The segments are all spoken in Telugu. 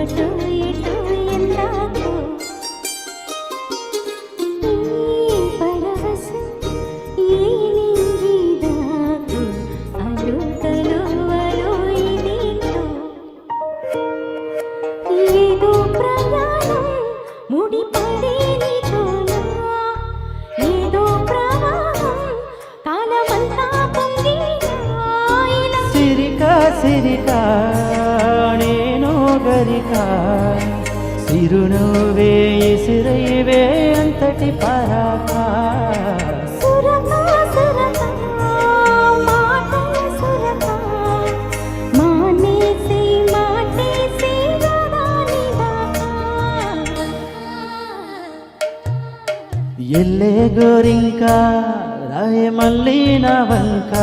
అటు ఇటు ఎందాకో ఈ పరవశం ఈ నింగిదాకు అలుకలో అలో ఇదిలో ఏదో ప్రయాణం ముడిపడే నీతోనా ఏదో ప్రవాహం కాలమంతా పొంగినా ఇలా సిరికా సిరికా నేను గరికా సిరునువే ఇసిరైవే అంతటి పరాకా సురకా సురకా మాటల సురకా మానేసి మాటేసి రాగాని దాకా ఎల్లే గోరింకా రాయ మళ్ళీ నా వంక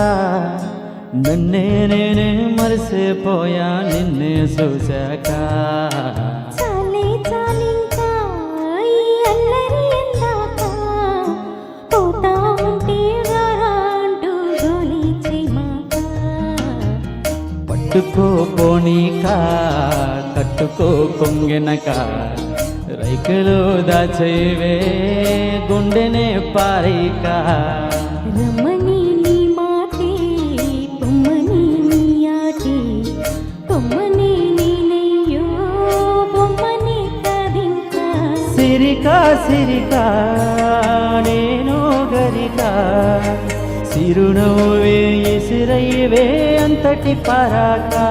నన్నే నేనే మరిసిపోయా నిన్నే చూశాక చాలే చాలింకా ఈ అల్లరి ఎందాక పోతా ఉంటే రారా అంటూ గోలి చేయమాక పట్టుకో పోనీక కట్టుకో కొంగెనక రైకలు దాచైవే గుండెనే పారిక రమ్మని నీ మాటే పొమ్మని నీ ఆటే పొమ్మని నేనయ్యో బొమ్మని కాదింకా సిరికా సిరికా నేను గరికా సిరునవ్వే ఇసిరైవే అంతటి పరాకా